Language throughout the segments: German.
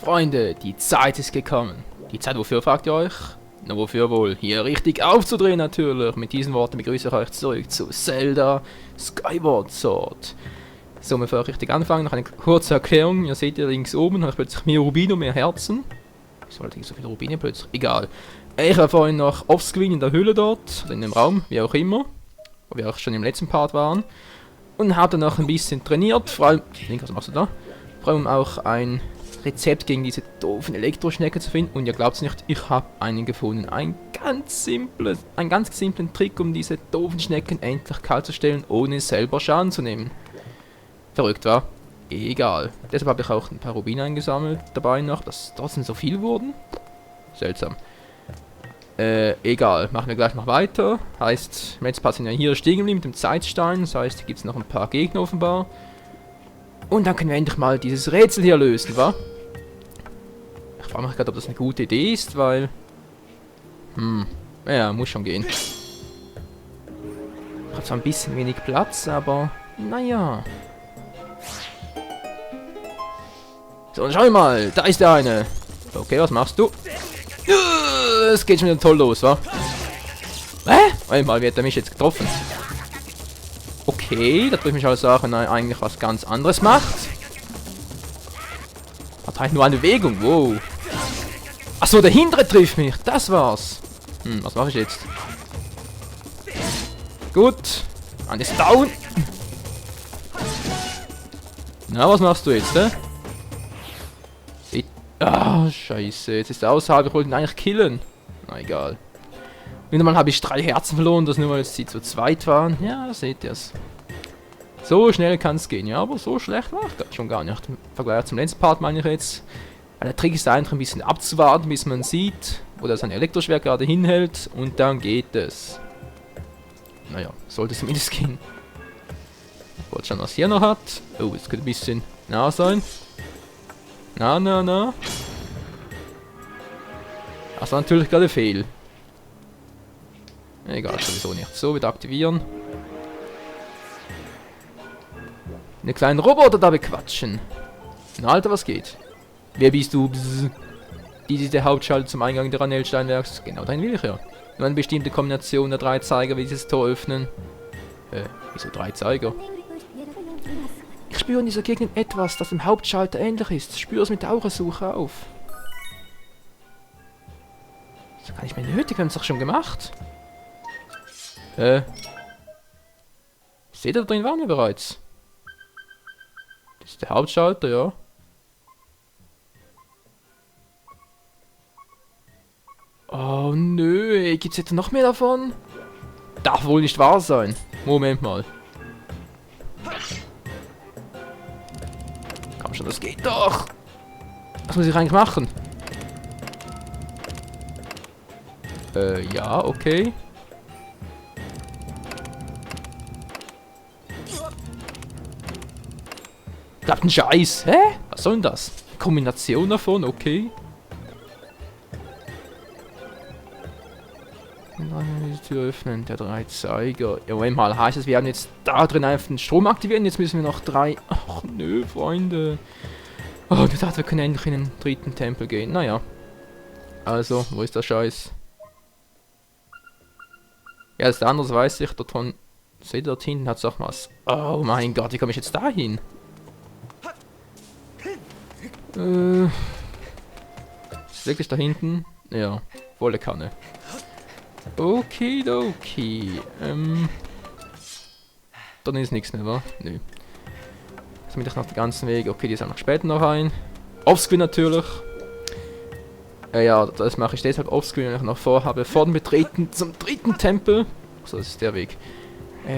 Freunde, die Zeit ist gekommen. Die Zeit wofür, fragt ihr euch? Na wofür wohl? Hier richtig aufzudrehen natürlich. Mit diesen Worten begrüße ich euch zurück zu Zelda Skyward Sword. So, bevor ich richtig anfange, noch eine kurze Erklärung. Ihr seht ja links oben, habe ich plötzlich mehr Rubine und mehr Herzen. Ich sollte nicht so viele Rubine plötzlich. Egal. Ich war vorhin noch offscreen in der Höhle dort, oder in dem Raum, wie auch immer. Wo wir auch schon im letzten Part waren. Und habe dann noch ein bisschen trainiert. Vor allem, Link, was machst du da? Vor allem auch ein Rezept gegen diese doofen Elektroschnecken zu finden. Und ihr glaubt es nicht, ich habe einen gefunden. Einen ganz simplen Trick, um diese doofen Schnecken endlich kalt zu stellen, ohne selber Schaden zu nehmen. Verrückt, war? Egal. Deshalb habe ich auch ein paar Rubine eingesammelt dabei noch, dass trotzdem so viel wurden. Seltsam. Egal. Machen wir gleich noch weiter. Heißt, im letzten Part sind wir hier stehen geblieben mit dem Zeitstein. Das heißt, hier gibt es noch ein paar Gegner offenbar. Und dann können wir endlich mal dieses Rätsel hier lösen, wa? Ich frage mich gerade, ob das eine gute Idee ist, weil... ja, muss schon gehen. Ich habe zwar ein bisschen wenig Platz, aber... Naja. So, und schau mal, da ist der eine. Okay, was machst du? Es geht schon wieder toll los, wa? Einmal, wie hat er mich jetzt getroffen? Okay, da trifft mich also auch, wenn er eigentlich was ganz anderes macht. Hat halt nur eine Bewegung, wow. Achso, der hintere trifft mich, das war's. Was mache ich jetzt? Gut, eine ist down. Na, was machst du jetzt, Ah, scheiße, jetzt ist er außerhalb, ich wollte ihn eigentlich killen. Na, egal. Wieder mal habe ich 3 Herzen verloren, das nur weil sie zu zweit waren. Ja, seht ihr es. So schnell kann es gehen, ja, aber so schlecht war es schon gar nicht. Im Vergleich zum letzten Part meine ich jetzt. Weil der Trick ist einfach ein bisschen abzuwarten, bis man sieht, wo das ein Elektroschwert gerade hinhält und dann geht es. Naja, sollte es zumindest gehen. Ich wollte schon, was hier noch hat. Oh, es könnte ein bisschen nah sein. Na. Das war natürlich gerade fehl. Egal, sowieso nicht. So, wieder aktivieren. Eine kleinen Roboter da bequatschen. Na, Alter, was geht? Wer bist du? Bzz. Dies ist der Hauptschalter zum Eingang der Ranellsteinwerks. Genau, dahin will ich ja. Nur eine bestimmte Kombination der 3 Zeiger will dieses Tor öffnen. Wieso 3 Zeiger? Ich spüre in dieser Gegend etwas, das dem Hauptschalter ähnlich ist. Spüre es mit der Aurasuche auf. So kann ich mir nötig, wir haben es doch schon gemacht. Seht ihr, da drin waren wir bereits. Das ist der Hauptschalter, ja. Oh nö, gibt's jetzt noch mehr davon? Darf wohl nicht wahr sein. Moment mal. Komm schon, das geht doch. Was muss ich eigentlich machen? Ja, okay. Klappt ein Scheiß. Hä? Was soll denn das? Kombination davon, okay. Die Tür öffnen, der 3 Zeiger. Ja, Moment mal, heißt es, wir haben jetzt da drin einfach den Strom aktivieren. Jetzt müssen wir noch 3. Ach nö, Freunde. Oh, ich dachte, wir können endlich in den 3. Tempel gehen. Naja. Also, wo ist der Scheiß? Ja, das andere weiß ich. Davon. Seht ihr, dort hinten hat es auch was. Oh mein Gott, wie komme ich jetzt da hin? Ist wirklich da hinten? Ja, volle Kanne. Okidoki. Dann ist nichts mehr, wa? Nö. Jetzt bin ich noch den ganzen Weg. Okay, die sind noch später noch ein. Offscreen natürlich. Ja, das mache ich deshalb offscreen, wenn ich noch vorhabe, vor dem Betreten zum 3. Tempel. So, das ist der Weg.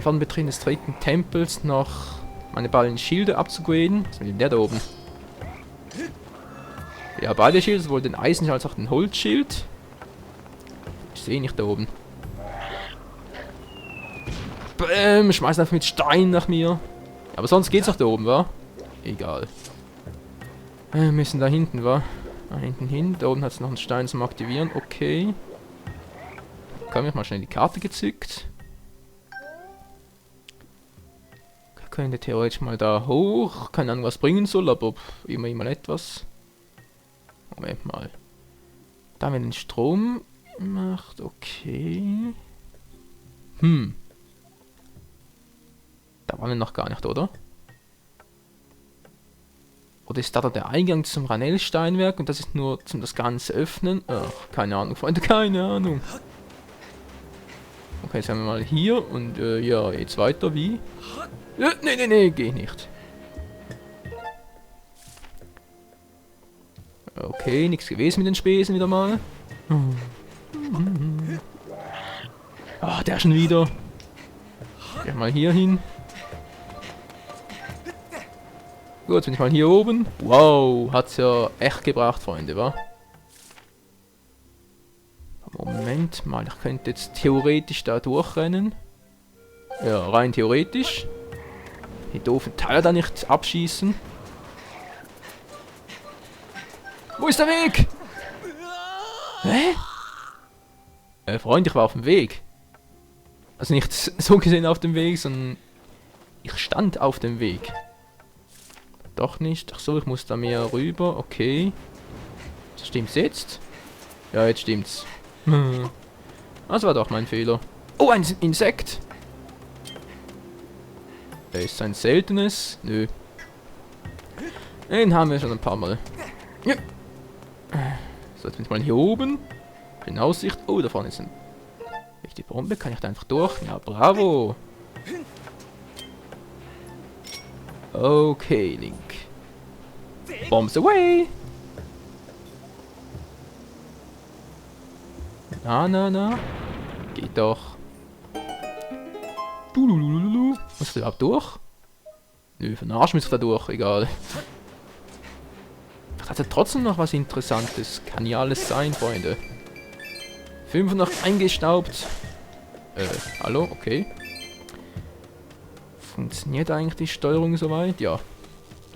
Vor dem Betreten des 3. Tempels noch meine beiden Schilde abzugraden. Was ist mit der da oben? Ja, beide Schilde, sowohl den Eisenschild als auch den Holzschild. Ich sehe nicht da oben. Bäm, schmeißen einfach mit Stein nach mir. Aber sonst geht's doch da oben, wa? Egal. Wir müssen da hinten, wa? Da hinten hin. Da oben hat es noch einen Stein zum Aktivieren. Okay. Kann ich mal schnell die Karte gezückt. Könnte theoretisch mal da hoch. Keine Ahnung, was bringen soll, aber immer etwas. Moment mal. Da haben wir den Strom gemacht. Okay. Da waren wir noch gar nicht, oder? Oder ist da der Eingang zum Ranellsteinwerk und das ist nur zum das Ganze öffnen? Ach, keine Ahnung, Freunde, keine Ahnung. Okay, jetzt haben wir mal hier und ja, jetzt weiter, wie? Nee, geh nicht. Okay, nichts gewesen mit den Spesen wieder mal. Ah, der schon wieder. Geh mal hier hin. Gut, jetzt bin ich mal hier oben. Wow, hat's ja echt gebracht, Freunde, wa? Moment mal, ich könnte jetzt theoretisch da durchrennen. Ja, rein theoretisch. Die doofen Teile da nicht abschießen. Wo ist der Weg? Hä? Freund, ich war auf dem Weg. Also nicht so gesehen auf dem Weg, sondern ich stand auf dem Weg. Doch nicht. Ach so, ich muss da mehr rüber. Okay. Stimmt's jetzt? Ja, jetzt stimmt's. Das war doch mein Fehler. Oh, ein Insekt. Ist ein seltenes? Nö. Den haben wir schon ein paar Mal. Ja. So, jetzt bin ich mal hier oben. In Aussicht. Oh, da vorne ist ein... Die Bombe, kann ich da einfach durch? Ja, bravo. Okay, Link. Bombs away! Na. Geht doch. Muss du überhaupt durch? Nö, verarschen müsste da durch, egal. Hat er trotzdem noch was Interessantes? Kann ja alles sein, Freunde. 5 noch eingestaubt. Hallo? Okay. Funktioniert eigentlich die Steuerung soweit? Ja.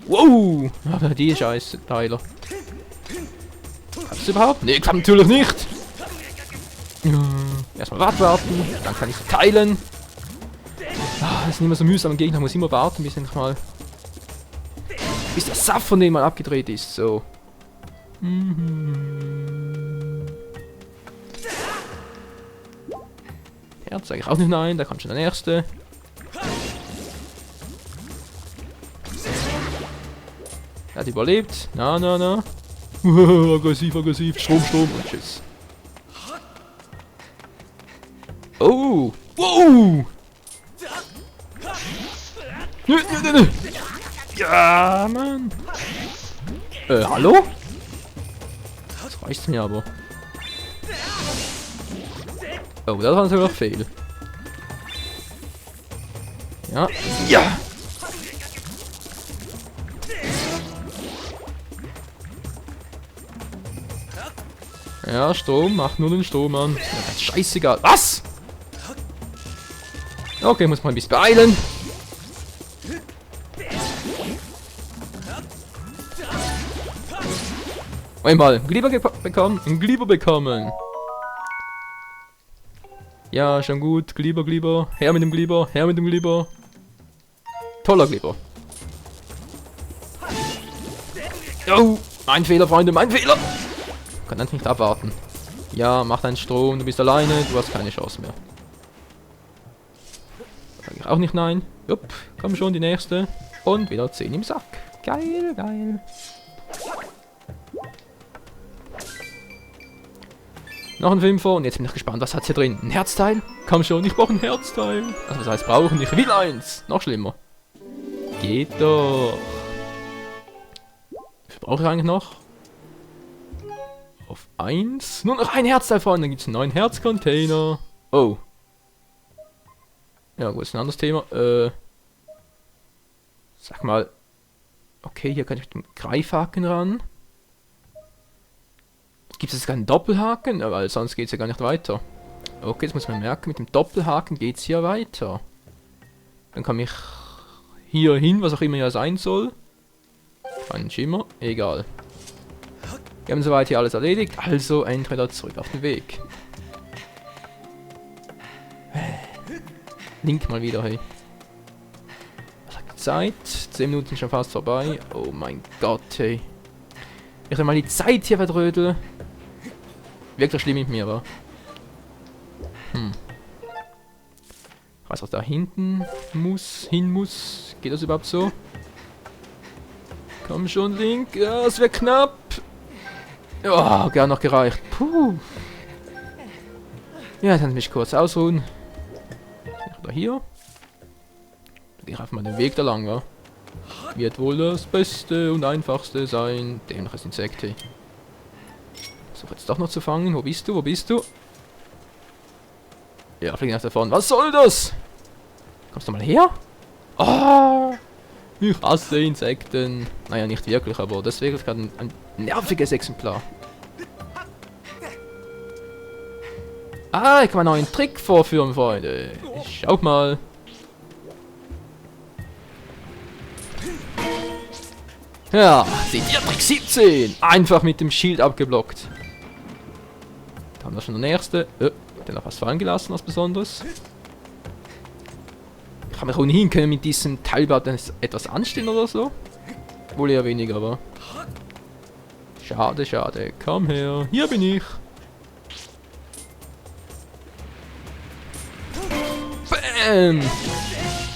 Wow! Aber die Scheiße, Teiler. Kannst du überhaupt? Nee, kann natürlich nicht! Ja. Erstmal warten, dann kann ich teilen. Ah, das ist nicht mehr so mühsam, ein Gegner muss immer warten, bis endlich mal... Bis der Saft von dem mal abgedreht ist, so. Herz sage ich auch nicht nein, da kommt schon der nächste. Er hat überlebt. Na. Aggressiv. Strom und tschüss. Oh! Wow! Nö. Ja, Mann. Hallo? Das reicht mir aber. Oh, das war natürlich fehl. Ja. Ja! Ja, Strom, mach nur den Strom an. Ja, das ist scheißegal. Was? Okay, muss mal ein bisschen beeilen. Einmal, Glieber bekommen. Ja, schon gut. Glieber. Her mit dem Glieber. Toller Glieber. Oh, mein Fehler, Freunde, mein Fehler. Kann das nicht abwarten. Ja, mach deinen Strom, du bist alleine, du hast keine Chance mehr. Sag ich auch nicht nein. Jupp, komm schon, die nächste. Und wieder 10 im Sack. Geil. Noch ein 5er und jetzt bin ich gespannt, was hat's hier drin? Ein Herzteil? Komm schon, ich brauche ein Herzteil. Also was heißt brauchen? Ich will eins. Noch schlimmer. Geht doch. Was brauche ich eigentlich noch? Auf 1. Nur noch ein Herzteil vorne, dann gibt es einen neuen Herzcontainer. Oh. Ja gut, ist ein anderes Thema. Sag mal. Okay, hier kann ich mit dem Greifhaken ran. Gibt es keinen Doppelhaken? Ja, weil sonst geht es ja gar nicht weiter. Okay, jetzt muss man merken, mit dem Doppelhaken geht es hier weiter. Dann komme ich hier hin, was auch immer ja sein soll. Kein Schimmer, egal. Wir haben soweit hier alles erledigt, also entweder zurück auf den Weg. Link mal wieder, hey. Was hat die Zeit? 10 Minuten schon fast vorbei. Oh mein Gott, hey. Ich will mal die Zeit hier verdrödeln. Wirklich schlimm mit mir, wa? Ich weiß, was da hinten hin muss. Geht das überhaupt so? Komm schon, Link. Ja, es wäre knapp. Ja, gern noch gereicht. Puh. Ja, dann mich kurz ausruhen. Da hier. Dann gehe ich einfach mal den Weg da lang, wa? Wird wohl das Beste und Einfachste sein. Dämliches Insekt, hey. Versuche jetzt doch noch zu fangen. Wo bist du? Wo bist du? Ja, fliegen nach davon. Was soll das? Kommst du mal her? Ah! Ich hasse Insekten. Naja, nicht wirklich, aber deswegen ist gerade ein nerviges Exemplar. Ah, ich kann mal noch einen Trick vorführen, Freunde. Schau mal. Ja, seht ihr, Trick 17. Einfach mit dem Schild abgeblockt. Da haben wir schon der nächste. Hat der noch was fallen gelassen, was Besonderes? Ich habe mich ohnehin können mit diesem Teilblatt etwas anstellen oder so. Wohl eher weniger, aber. Schade, schade. Komm her. Hier bin ich. Bam!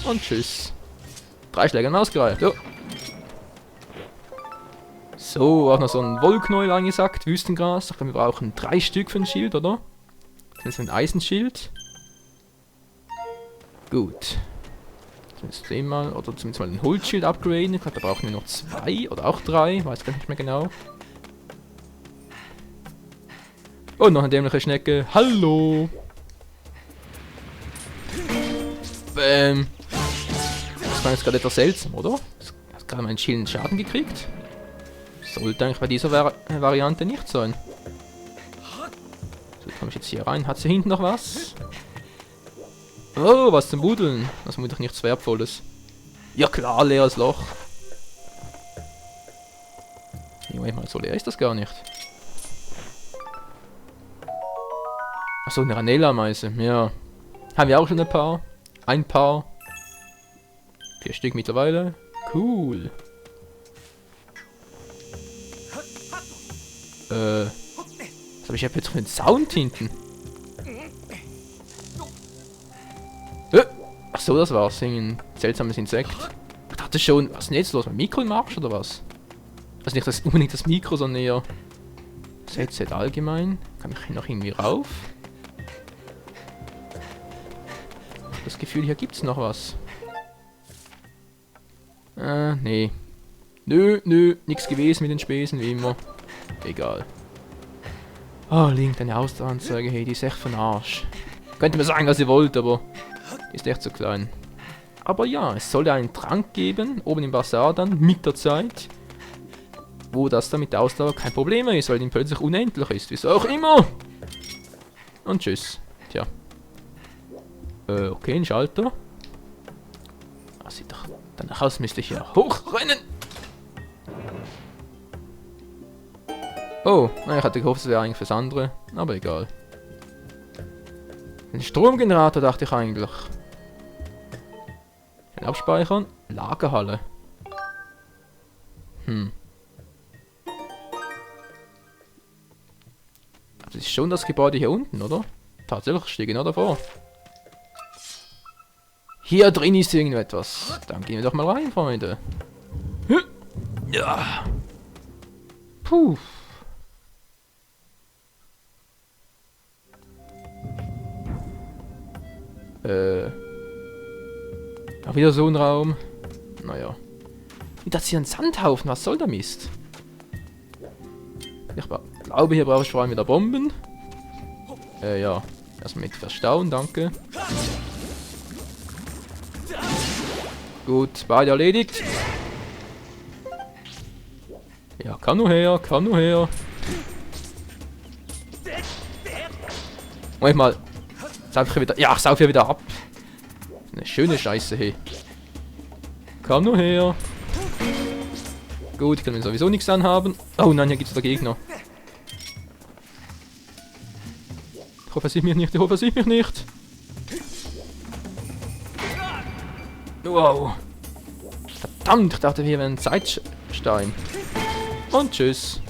Und tschüss. 3 Schläge ausgereicht. Oh. So, auch noch so ein Wollknäuel angesagt. Wüstengras. Ich glaube, wir brauchen 3 Stück für ein Schild, oder? Das ist ein Eisenschild. Gut. Zumindest den mal, oder zumindest mal ein Holzschild upgraden. Ich glaube, da brauchen wir noch 2 oder auch 3. Weiß gar nicht mehr genau. Und noch eine dämliche Schnecke. Hallo! Bäm! Das war jetzt gerade etwas seltsam, oder? Hast gerade meinen Schild Schaden gekriegt? Sollte eigentlich bei dieser Variante nicht sein. So, komme ich jetzt hier rein. Hat sie hinten noch was? Oh, was zum Buddeln. Das ist vermutlich nichts Wertvolles. Ja klar, leeres Loch. Moment mal, so leer ist das gar nicht. Achso, eine Ranella-Meise. Ja. Haben wir auch schon ein paar. Ein paar. 4 Stück mittlerweile. Cool. Was habe ich jetzt für einen Sound hinten? Ach so, das war's. Ein seltsames Insekt. Ich dachte schon, was ist denn jetzt los? Mit Mikro im Arsch oder was? Also nicht das, unbedingt das Mikro, sondern eher ZZ allgemein. Kann ich noch irgendwie rauf? Ich hab das Gefühl, hier gibt's noch was. Nee. Nö, nix gewesen mit den Spesen, wie immer. Egal. Oh, Link, deine Ausdaueranzeige, hey, die ist echt von Arsch. Könnt ihr mir sagen, was ihr wollt, aber die ist echt zu klein. Aber ja, es soll ja einen Trank geben, oben im Bazar dann, mit der Zeit. Wo das dann mit der Ausdauer kein Problem mehr ist, weil die plötzlich unendlich ist, wieso auch immer. Und tschüss. Tja. Okay, ein Schalter. Das sieht doch danach aus, müsste ich hier hochrennen. Oh, na, ich hatte gehofft, es wäre eigentlich fürs andere, aber egal. Ein Stromgenerator dachte ich eigentlich. Schnell abspeichern. Lagerhalle. Das ist schon das Gebäude hier unten, oder? Tatsächlich, stehe genau davor. Hier drin ist irgendetwas. Dann gehen wir doch mal rein, Freunde. Ja. Puh. Auch wieder so ein Raum. Naja. Und das ist hier ein Sandhaufen. Was soll der Mist? Ich glaube, hier brauche ich vor allem wieder Bomben. Ja. Erstmal mit Verstauen, danke. Gut, beide erledigt. Ja, kann nur her, kann nur her. Manchmal. Sauf ich wieder. Ja, ich sauf hier wieder ab. Eine schöne Scheiße, hey. Komm nur her. Gut, ich kann mir sowieso nichts anhaben. Oh nein, hier gibt es wieder Gegner. Ich hoffe, er sieht mich nicht, ich hoffe, er sieht mich nicht. Wow. Verdammt, ich dachte, hier wäre ein Zeitstein. Und tschüss.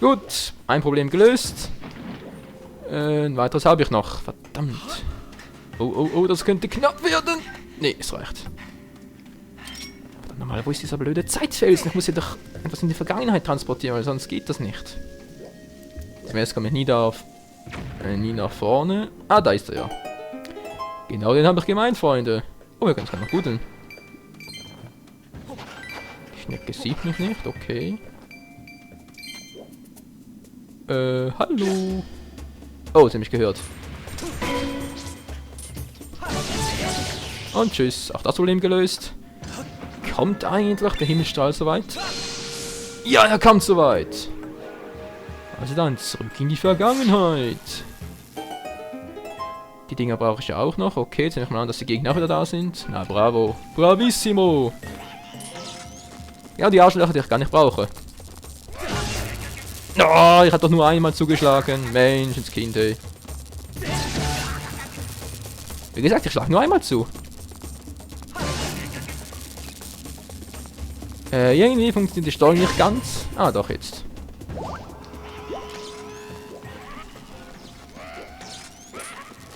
Gut, ein Problem gelöst. Ein weiteres habe ich noch. Verdammt. Oh, das könnte knapp werden. Nee, es reicht. Verdammt nochmal, wo ist dieser blöde Zeitfelsen? Ich muss hier doch etwas in die Vergangenheit transportieren, weil sonst geht das nicht. Zuerst komme ich nie nach vorne. Ah, da ist er ja. Genau den habe ich gemeint, Freunde. Oh, wir können es noch buddeln. Die Schnecke sieht mich nicht, okay. Hallo. Oh, sie hat mich gehört. Und tschüss, auch das Problem gelöst. Kommt eigentlich der Himmelstrahl soweit? Ja, er kommt soweit. Also dann zurück in die Vergangenheit. Die Dinger brauche ich ja auch noch. Okay, jetzt nehme ich mal an, dass die Gegner auch wieder da sind. Na, bravo. Bravissimo. Ja, die Arschlöcher, die ich gar nicht brauche. Oh, ich habe doch nur einmal zugeschlagen. Menschenskind, ey. Wie gesagt, ich schlage nur einmal zu. Irgendwie funktioniert die Steuerung nicht ganz. Ah, doch, jetzt.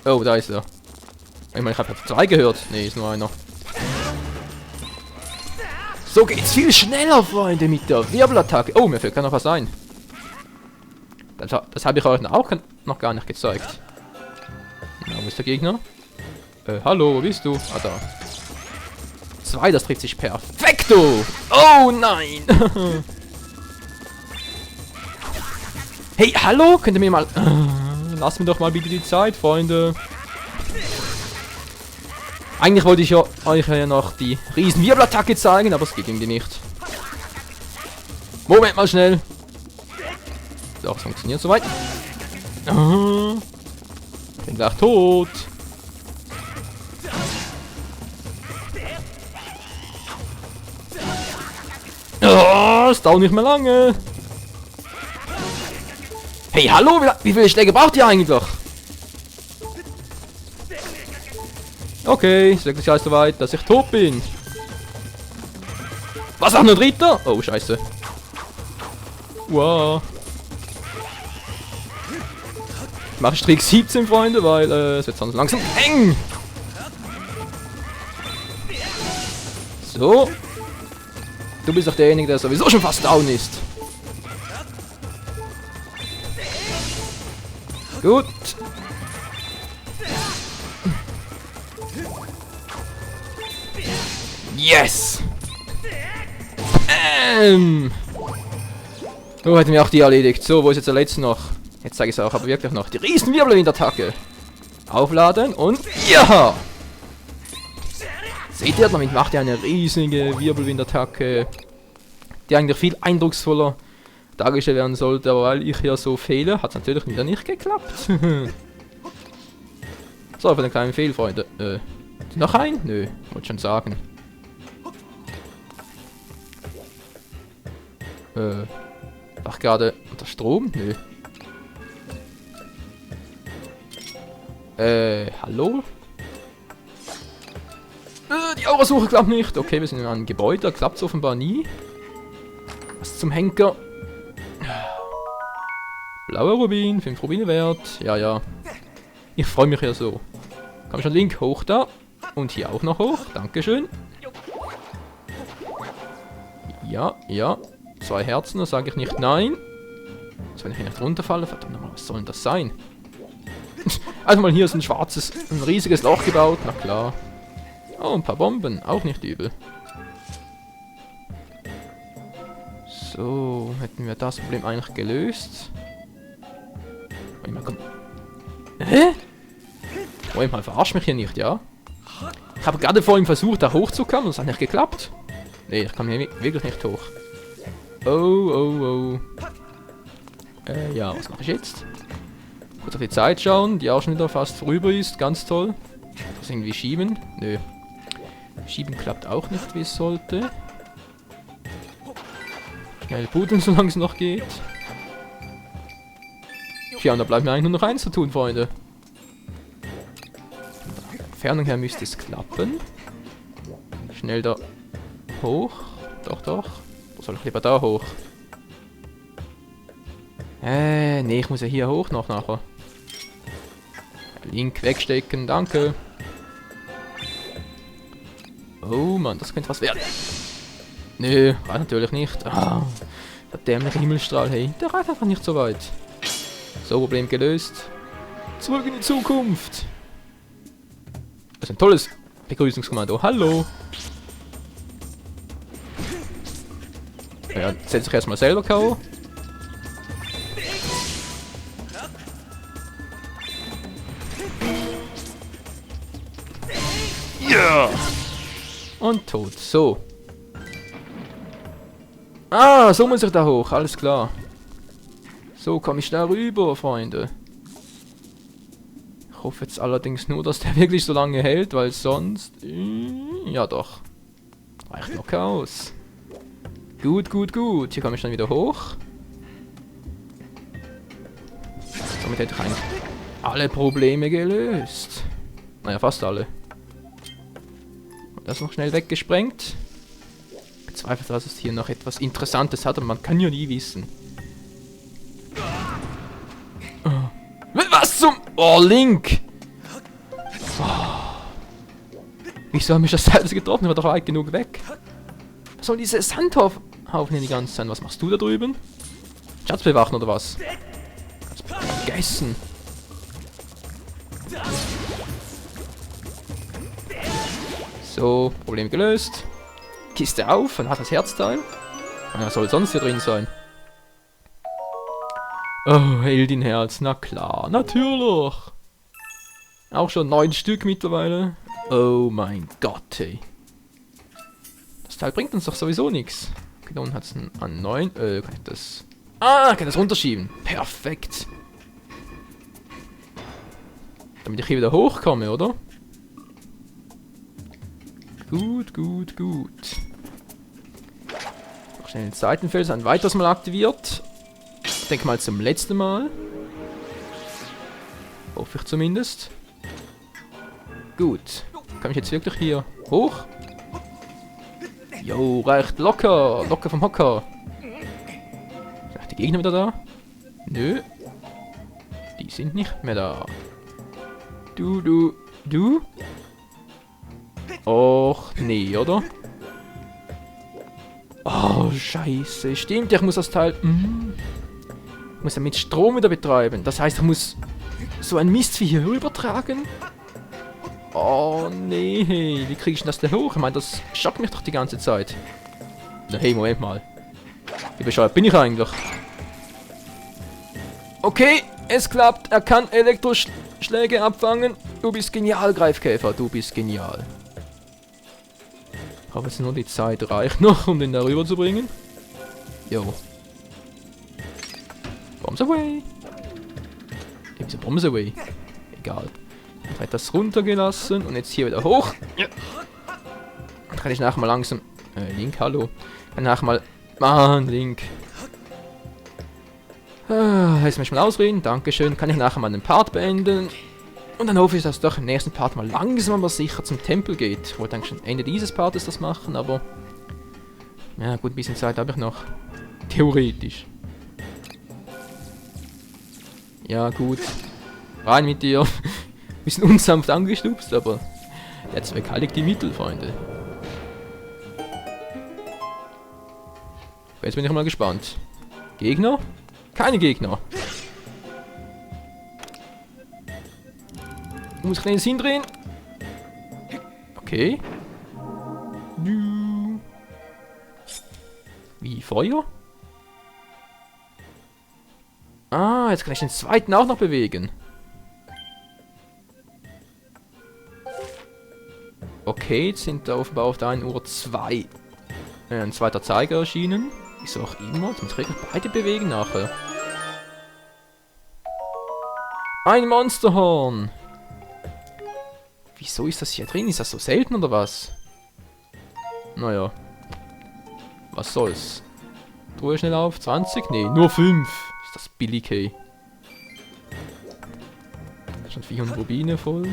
Oh, da ist er. Ich meine, ich habe 2 gehört. Nee, ist nur einer. So geht's viel schneller, Freunde, mit der Wirbelattacke. Oh, mir fällt gar noch was ein. Das habe ich euch auch noch gar nicht gezeigt. Na, wo ist der Gegner? Hallo, wo bist du? Ah, da. 2, das trifft sich perfekto. Oh, nein. Hey, hallo? Könnt ihr mir mal... Lasst mir doch mal bitte die Zeit, Freunde. Eigentlich wollte ich euch ja noch die riesen Wirbelattacke zeigen, aber es geht irgendwie nicht. Moment mal schnell. So, es funktioniert soweit. Bin gleich tot. Oh, es dauert nicht mehr lange. Hey, hallo, wie viele Schläge braucht ihr eigentlich? Okay, ist wirklich alles soweit, dass ich tot bin. Was, auch nur dritter? Oh, scheiße. Wow. Ich mache Trick 17, Freunde, weil es wird sonst langsam eng. So. Du bist doch derjenige, der sowieso schon fast down ist. Gut. Yes! Oh, hätten wir auch die erledigt. So, wo ist jetzt der letzte noch? Jetzt zeige ich es auch, aber wirklich noch. Die Riesenwirbelwind-Attacke. Aufladen und ja! Seht ihr, damit macht er eine riesige Wirbelwind-Attacke, die eigentlich viel eindrucksvoller dargestellt werden sollte, aber weil ich hier so fehle, hat es natürlich wieder nicht geklappt. So, für den kleinen Fehl, Freunde. Noch ein? Nö, wollte schon sagen. Ach, gerade unter Strom? Nö. Hallo? Die Aurasuche klappt nicht. Okay, wir sind in einem Gebäude, da klappt es offenbar nie. Was zum Henker? Blauer Rubin, 5 Rubine wert. Ja, ja. Ich freue mich ja so. Komm schon, Link, hoch da. Und hier auch noch hoch. Dankeschön. Ja, ja. 2 Herzen, da sage ich nicht nein. So, wenn ich hier nicht runterfalle, verdammt nochmal, was soll denn das sein? Also mal hier ist ein riesiges Loch gebaut, na klar. Oh, ein paar Bomben, auch nicht übel. So, hätten wir das Problem eigentlich gelöst. Hä? Moment mal, verarsch mich hier nicht, ja? Ich habe gerade vorhin versucht, da hochzukommen und es hat nicht geklappt. Nee, ich kann hier wirklich nicht hoch. Oh. Ja, was mache ich jetzt? Kurz auf die Zeit schauen, die auch schon wieder fast vorüber ist. Ganz toll. Das irgendwie schieben? Nö. Schieben klappt auch nicht, wie es sollte. Schnell buddeln, solange es noch geht. Ja, und da bleibt mir eigentlich nur noch eins zu tun, Freunde. Von der Entfernung her müsste es klappen. Schnell da hoch. Doch. Wo soll ich lieber da hoch? Nee, ich muss ja hier hoch noch nachher. Link wegstecken, danke. Oh Mann, das könnte was werden. Nö, reicht natürlich nicht. Ah, der dämliche Himmelstrahl, hey. Der reicht einfach nicht so weit. So, Problem gelöst. Zurück in die Zukunft. Das ist ein tolles Begrüßungskommando. Hallo. Ja, setz dich erstmal selber K.O. Ja. Und tot. So. Ah, so muss ich da hoch. Alles klar. So komme ich da rüber, Freunde. Ich hoffe jetzt allerdings nur, dass der wirklich so lange hält, weil sonst... ja doch. Reicht locker aus. Gut, gut, gut. Hier komme ich dann wieder hoch. Damit hätte ich eigentlich alle Probleme gelöst. Naja, fast alle. Und das noch schnell weggesprengt. Ich bezweifle, dass es hier noch etwas Interessantes hat, aber man kann ja nie wissen. Was zum... Oh, Link! Oh. Wieso hat mich das Teil getroffen? Ich war doch weit genug weg. Was soll diese Sandhaufen hier die ganze Zeit? Was machst du da drüben? Schatz bewachen oder was? Vergessen. So, Problem gelöst. Kiste auf, dann hat das Herzteil. Was soll sonst hier drin sein? Oh, Heldinherz, na klar, natürlich. Auch schon 9 Stück mittlerweile. Oh mein Gott, ey. Das Teil bringt uns doch sowieso nichts. Okay, da unten hat es an 9. Kann ich das... Ah, kann das runterschieben. Perfekt. Damit ich hier wieder hochkomme, oder? Gut, gut, gut. Noch schnell den Seitenfels ein weiteres Mal aktiviert. Ich denke mal zum letzten Mal. Hoffe ich zumindest. Gut. Kann ich jetzt wirklich hier hoch? Jo, reicht locker. Locker vom Hocker. Sind die Gegner wieder da? Nö. Die sind nicht mehr da. Du. Och, nee, oder? Oh, scheiße. Stimmt, ich muss das Teil... Ich muss ja mit Strom wieder betreiben. Das heißt, ich muss so ein Mist wie hier rübertragen. Oh, nee. Wie kriege ich denn das denn hoch? Ich meine, das schockt mich doch die ganze Zeit. Na, hey, Moment mal. Wie bescheuert bin ich eigentlich? Okay, es klappt. Er kann Elektroschläge abfangen. Du bist genial, Greifkäfer. Du bist genial. Ich hoffe jetzt nur, die Zeit reicht noch, um den da rüber zu bringen. Jo. Bombs away. Ebenso Bombs away. Egal. Ich habe das runtergelassen und jetzt hier wieder hoch. Ja. Dann kann ich nachher mal langsam... Link, hallo. Dann nachher mal... Mann, Link. Lass mich mal ausreden. Dankeschön. Kann ich nachher mal den Part beenden. Und dann hoffe ich, dass es doch im nächsten Part mal langsam aber sicher zum Tempel geht. Ich wollte eigentlich schon Ende dieses Partes das machen, aber... Ja gut, ein bisschen Zeit habe ich noch. Theoretisch. Ja gut. Rein mit dir. Bisschen unsanft angestupst, aber... Der Zweck heiligt die Mittel, Freunde. Jetzt bin ich mal gespannt. Gegner? Keine Gegner. Muss ich den hindrehen? Okay. Wie Feuer? Ah, jetzt kann ich den zweiten auch noch bewegen. Okay, jetzt sind da offenbar auf der einen Uhr ein zweiter Zeiger erschienen. Wieso auch immer. Jetzt muss ich wirklich beide bewegen nachher. Ein Monsterhorn. Wieso ist das hier drin? Ist das so selten oder was? Naja. Was soll's? Truhe schnell auf. 20? Nee, nur 5. Ist das billig, hey. Schon 400 Rubine voll.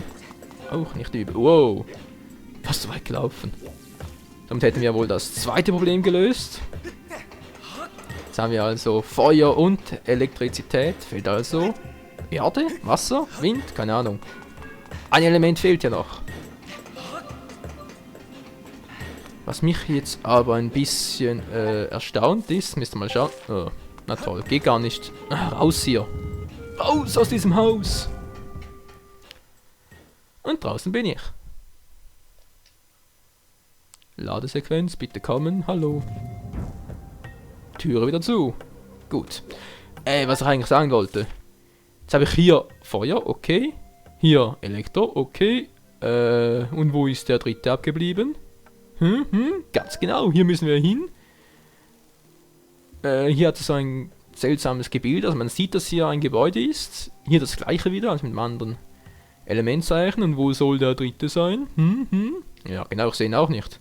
Auch nicht übel. Wow. Fast so weit gelaufen. Damit hätten wir wohl das zweite Problem gelöst. Jetzt haben wir also Feuer und Elektrizität. Fehlt also Erde, Wasser, Wind, keine Ahnung. Ein Element fehlt ja noch. Was mich jetzt aber ein bisschen erstaunt ist, müsst ihr mal schauen. Oh, na toll, geht gar nicht. Raus hier. Raus aus diesem Haus. Und draußen bin ich. Ladesequenz, bitte kommen, hallo. Türe wieder zu. Gut. Was ich eigentlich sagen wollte. Jetzt habe ich hier Feuer, okay. Hier Elektro, okay. Und wo ist der dritte abgeblieben? Ganz genau, hier müssen wir hin. Hier hat es so ein seltsames Gebilde, also man sieht, dass hier ein Gebäude ist. Hier das gleiche wieder, also mit einem anderen Elementzeichen. Und wo soll der dritte sein? Ja, genau, ich sehe ihn auch nicht.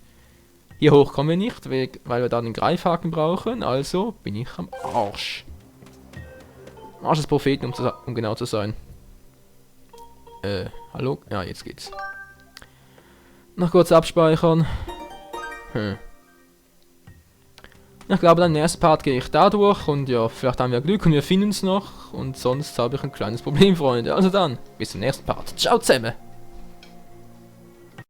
Hier hoch kommen wir nicht, weil wir da einen Greifhaken brauchen, also bin ich am Arsch. Arsch des Propheten, um genau zu sein. Hallo? Ja, jetzt geht's. Noch kurz abspeichern. Ich glaube, dann im ersten Part gehe ich da durch und ja, vielleicht haben wir Glück und wir finden es noch. Und sonst habe ich ein kleines Problem, Freunde. Also dann, bis zum nächsten Part. Ciao zusammen!